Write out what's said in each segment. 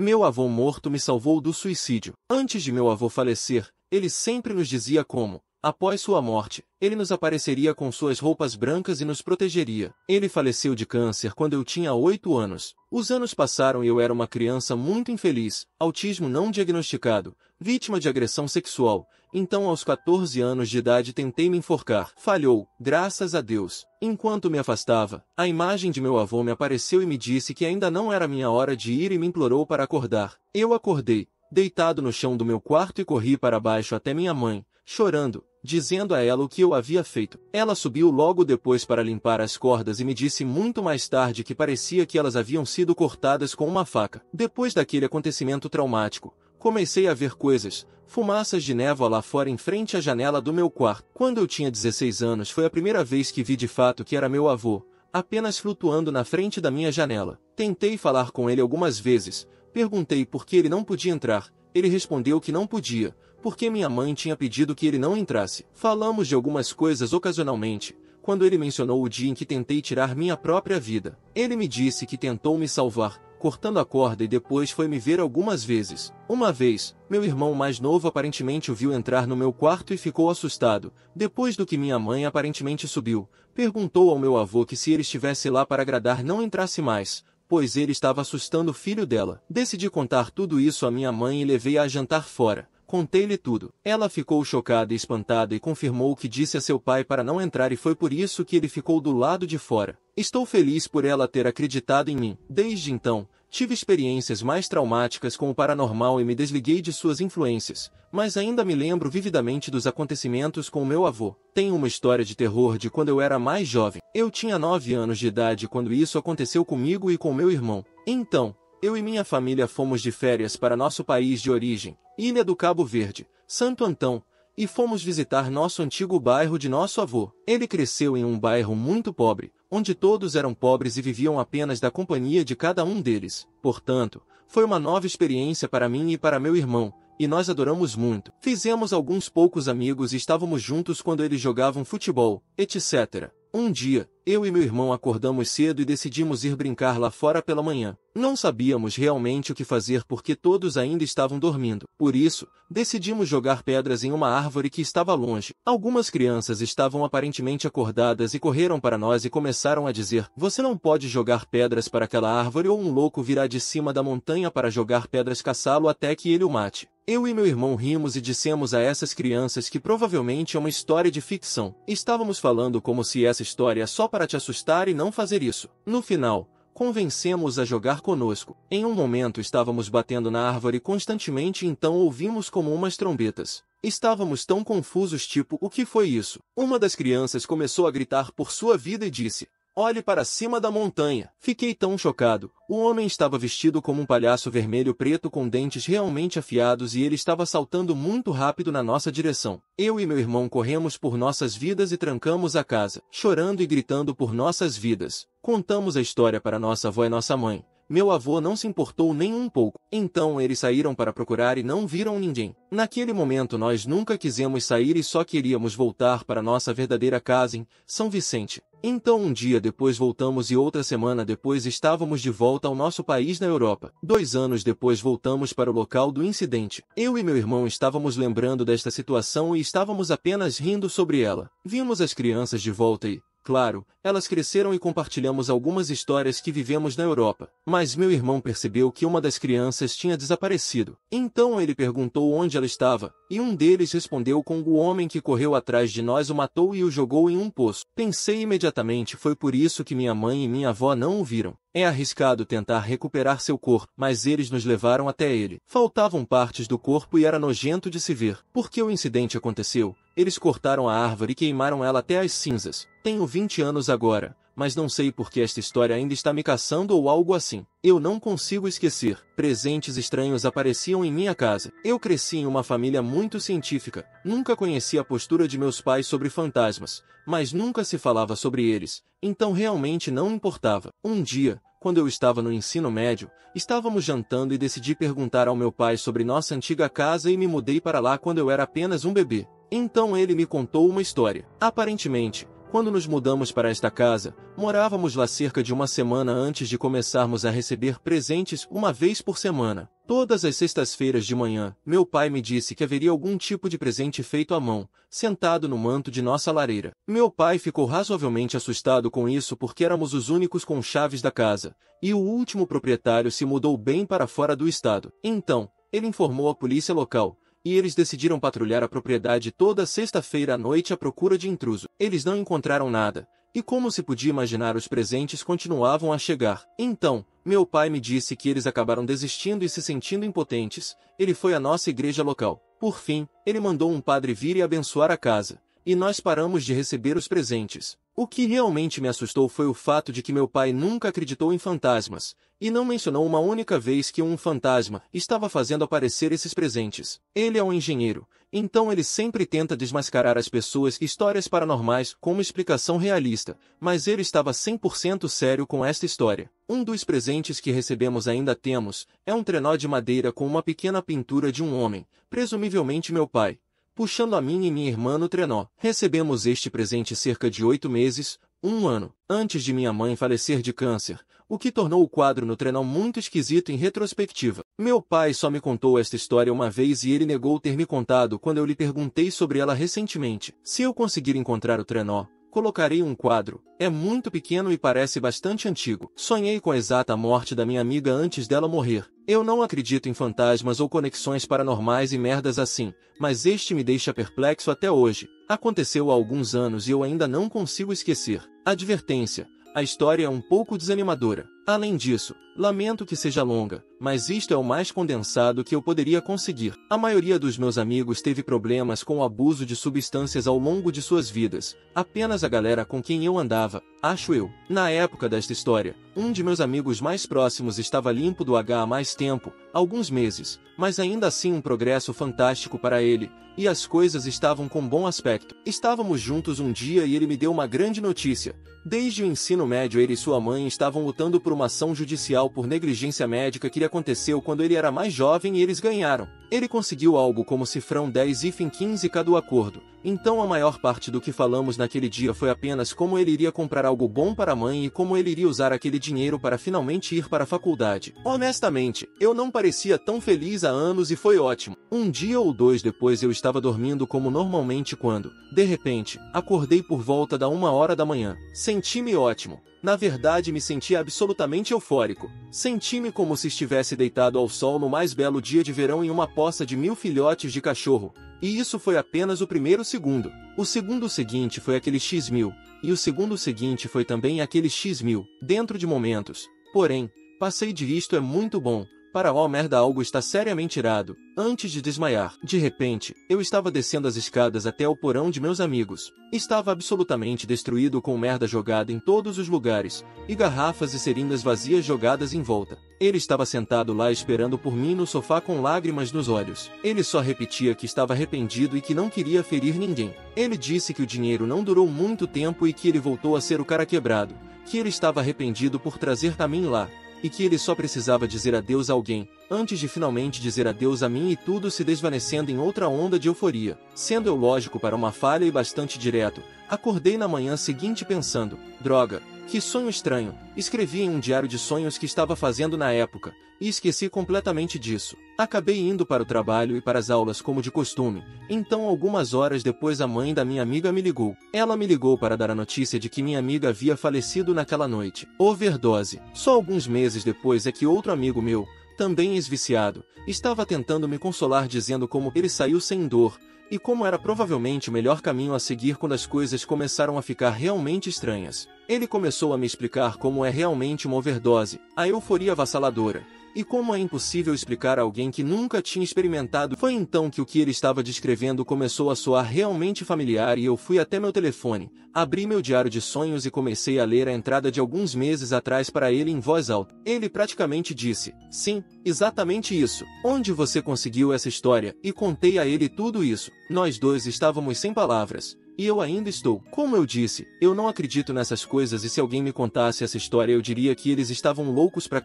Meu avô morto me salvou do suicídio. Antes de meu avô falecer, ele sempre nos dizia como, após sua morte, ele nos apareceria com suas roupas brancas e nos protegeria. Ele faleceu de câncer quando eu tinha 8 anos. Os anos passaram e eu era uma criança muito infeliz, autismo não diagnosticado, vítima de agressão sexual. Então aos 14 anos de idade tentei me enforcar. Falhou, graças a Deus. Enquanto me afastava, a imagem de meu avô me apareceu e me disse que ainda não era minha hora de ir e me implorou para acordar. Eu acordei, deitado no chão do meu quarto e corri para baixo até minha mãe, chorando, dizendo a ela o que eu havia feito. Ela subiu logo depois para limpar as cordas e me disse muito mais tarde que parecia que elas haviam sido cortadas com uma faca. Depois daquele acontecimento traumático, comecei a ver coisas, fumaças de névoa lá fora em frente à janela do meu quarto. Quando eu tinha 16 anos foi a primeira vez que vi de fato que era meu avô, apenas flutuando na frente da minha janela. Tentei falar com ele algumas vezes, perguntei por que ele não podia entrar. Ele respondeu que não podia, porque minha mãe tinha pedido que ele não entrasse. Falamos de algumas coisas ocasionalmente, quando ele mencionou o dia em que tentei tirar minha própria vida. Ele me disse que tentou me salvar, cortando a corda e depois foi me ver algumas vezes. Uma vez, meu irmão mais novo aparentemente o viu entrar no meu quarto e ficou assustado. Depois do que minha mãe aparentemente subiu, perguntou ao meu avô que se ele estivesse lá para agradar não entrasse mais, pois ele estava assustando o filho dela. Decidi contar tudo isso à minha mãe e levei-a a jantar fora. Contei-lhe tudo. Ela ficou chocada e espantada e confirmou o que disse a seu pai para não entrar e foi por isso que ele ficou do lado de fora. Estou feliz por ela ter acreditado em mim. Desde então, tive experiências mais traumáticas com o paranormal e me desliguei de suas influências, mas ainda me lembro vividamente dos acontecimentos com o meu avô. Tenho uma história de terror de quando eu era mais jovem. Eu tinha 9 anos de idade quando isso aconteceu comigo e com meu irmão. Então, eu e minha família fomos de férias para nosso país de origem, Ilha do Cabo Verde, Santo Antão, e fomos visitar nosso antigo bairro de nosso avô. Ele cresceu em um bairro muito pobre, onde todos eram pobres e viviam apenas da companhia de cada um deles. Portanto, foi uma nova experiência para mim e para meu irmão, e nós adoramos muito. Fizemos alguns poucos amigos e estávamos juntos quando eles jogavam futebol, etc. Um dia, eu e meu irmão acordamos cedo e decidimos ir brincar lá fora pela manhã. Não sabíamos realmente o que fazer porque todos ainda estavam dormindo. Por isso, decidimos jogar pedras em uma árvore que estava longe. Algumas crianças estavam aparentemente acordadas e correram para nós e começaram a dizer: "Você não pode jogar pedras para aquela árvore ou um louco virá de cima da montanha para jogar pedras caçá-lo até que ele o mate." Eu e meu irmão rimos e dissemos a essas crianças que provavelmente é uma história de ficção. Estávamos falando como se essa história é só para te assustar e não fazer isso. No final, convencemos a jogar conosco. Em um momento estávamos batendo na árvore constantemente e então ouvimos como umas trombetas. Estávamos tão confusos tipo, o que foi isso? Uma das crianças começou a gritar por sua vida e disse: "Olhe para cima da montanha." Fiquei tão chocado. O homem estava vestido como um palhaço vermelho preto com dentes realmente afiados e ele estava saltando muito rápido na nossa direção. Eu e meu irmão corremos por nossas vidas e trancamos a casa, chorando e gritando por nossas vidas. Contamos a história para nossa avó e nossa mãe. Meu avô não se importou nem um pouco. Então eles saíram para procurar e não viram ninguém. Naquele momento nós nunca quisemos sair e só queríamos voltar para nossa verdadeira casa em São Vicente. Então um dia depois voltamos e outra semana depois estávamos de volta ao nosso país na Europa. 2 anos depois voltamos para o local do incidente. Eu e meu irmão estávamos lembrando desta situação e estávamos apenas rindo sobre ela. Vimos as crianças de volta e, claro, elas cresceram e compartilhamos algumas histórias que vivemos na Europa. Mas meu irmão percebeu que uma das crianças tinha desaparecido. Então ele perguntou onde ela estava, e um deles respondeu com: "O homem que correu atrás de nós o matou e o jogou em um poço." Pensei imediatamente: foi por isso que minha mãe e minha avó não o viram. É arriscado tentar recuperar seu corpo, mas eles nos levaram até ele. Faltavam partes do corpo e era nojento de se ver. Porque o incidente aconteceu, eles cortaram a árvore e queimaram ela até as cinzas. Tenho 20 anos agora, mas não sei por que esta história ainda está me caçando ou algo assim. Eu não consigo esquecer. Presentes estranhos apareciam em minha casa. Eu cresci em uma família muito científica. Nunca conheci a postura de meus pais sobre fantasmas, mas nunca se falava sobre eles, então realmente não importava. Um dia, quando eu estava no ensino médio, estávamos jantando e decidi perguntar ao meu pai sobre nossa antiga casa e me mudei para lá quando eu era apenas um bebê. Então ele me contou uma história. Aparentemente, Quando nos mudamos para esta casa, morávamos lá cerca de uma semana antes de começarmos a receber presentes uma vez por semana. Todas as sextas-feiras de manhã, meu pai me disse que haveria algum tipo de presente feito à mão, sentado no manto de nossa lareira. Meu pai ficou razoavelmente assustado com isso porque éramos os únicos com chaves da casa, e o último proprietário se mudou bem para fora do estado. Então, ele informou a polícia local, e eles decidiram patrulhar a propriedade toda sexta-feira à noite à procura de intruso. Eles não encontraram nada, e como se podia imaginar, os presentes continuavam a chegar. Então, meu pai me disse que eles acabaram desistindo e se sentindo impotentes. Ele foi à nossa igreja local. Por fim, ele mandou um padre vir e abençoar a casa, e nós paramos de receber os presentes. O que realmente me assustou foi o fato de que meu pai nunca acreditou em fantasmas, e não mencionou uma única vez que um fantasma estava fazendo aparecer esses presentes. Ele é um engenheiro, então ele sempre tenta desmascarar as pessoas e histórias paranormais com uma explicação realista, mas ele estava 100% sério com esta história. Um dos presentes que recebemos ainda temos, é um trenó de madeira com uma pequena pintura de um homem, presumivelmente meu pai, puxando a mim e minha irmã no trenó. Recebemos este presente cerca de 8 meses, um ano, antes de minha mãe falecer de câncer, o que tornou o quadro no trenó muito esquisito em retrospectiva. Meu pai só me contou esta história uma vez e ele negou ter me contado quando eu lhe perguntei sobre ela recentemente. Se eu conseguir encontrar o trenó, colocarei um quadro. É muito pequeno e parece bastante antigo. Sonhei com a exata morte da minha amiga antes dela morrer. Eu não acredito em fantasmas ou conexões paranormais e merdas assim, mas este me deixa perplexo até hoje. Aconteceu há alguns anos e eu ainda não consigo esquecer. Advertência: a história é um pouco desanimadora. Além disso, lamento que seja longa, mas isto é o mais condensado que eu poderia conseguir. A maioria dos meus amigos teve problemas com o abuso de substâncias ao longo de suas vidas. Apenas a galera com quem eu andava, acho eu. Na época desta história, um de meus amigos mais próximos estava limpo do H há mais tempo, alguns meses, mas ainda assim um progresso fantástico para ele, e as coisas estavam com bom aspecto. Estávamos juntos um dia e ele me deu uma grande notícia. Desde o ensino médio ele e sua mãe estavam lutando por uma ação judicial por negligência médica que lhe aconteceu quando ele era mais jovem e eles ganharam. Ele conseguiu algo como cifrão 10,15k do acordo. Então a maior parte do que falamos naquele dia foi apenas como ele iria comprar algo bom para a mãe e como ele iria usar aquele dinheiro para finalmente ir para a faculdade. Honestamente, eu não parecia tão feliz há anos e foi ótimo. Um dia ou dois depois eu estava dormindo como normalmente quando, de repente, acordei por volta da 1h da manhã. Senti-me ótimo. Na verdade, me senti absolutamente eufórico. Senti-me como se estivesse deitado ao sol no mais belo dia de verão em uma poça de 1000 filhotes de cachorro. E isso foi apenas o primeiro segundo. O segundo seguinte foi aquele X1000, e o segundo seguinte foi também aquele X1000, dentro de momentos. Porém, passei de isto é muito bom, para oh merda algo está seriamente irado, antes de desmaiar. De repente, eu estava descendo as escadas até o porão de meus amigos. Estava absolutamente destruído com merda jogada em todos os lugares, e garrafas e seringas vazias jogadas em volta. Ele estava sentado lá esperando por mim no sofá com lágrimas nos olhos. Ele só repetia que estava arrependido e que não queria ferir ninguém. Ele disse que o dinheiro não durou muito tempo e que ele voltou a ser o cara quebrado, que ele estava arrependido por trazer Tamin lá, e que ele só precisava dizer adeus a alguém, antes de finalmente dizer adeus a mim, e tudo se desvanecendo em outra onda de euforia. Sendo eu lógico para uma falha e bastante direto, acordei na manhã seguinte pensando: droga, que sonho estranho. Escrevi em um diário de sonhos que estava fazendo na época, e esqueci completamente disso. Acabei indo para o trabalho e para as aulas como de costume, então algumas horas depois a mãe da minha amiga me ligou. Ela me ligou para dar a notícia de que minha amiga havia falecido naquela noite. Overdose. Só alguns meses depois é que outro amigo meu, também ex-viciado, estava tentando me consolar dizendo como ele saiu sem dor, e como era provavelmente o melhor caminho a seguir quando as coisas começaram a ficar realmente estranhas. Ele começou a me explicar como é realmente uma overdose, a euforia avassaladora, e como é impossível explicar a alguém que nunca tinha experimentado. Foi então que o que ele estava descrevendo começou a soar realmente familiar e eu fui até meu telefone, abri meu diário de sonhos e comecei a ler a entrada de alguns meses atrás para ele em voz alta. Ele praticamente disse: sim, exatamente isso. Onde você conseguiu essa história? E contei a ele tudo isso. Nós dois estávamos sem palavras. E eu ainda estou. Como eu disse, eu não acredito nessas coisas e se alguém me contasse essa história eu diria que eles estavam loucos pra...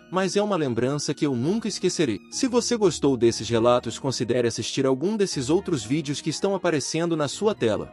Mas é uma lembrança que eu nunca esquecerei. Se você gostou desses relatos, considere assistir algum desses outros vídeos que estão aparecendo na sua tela.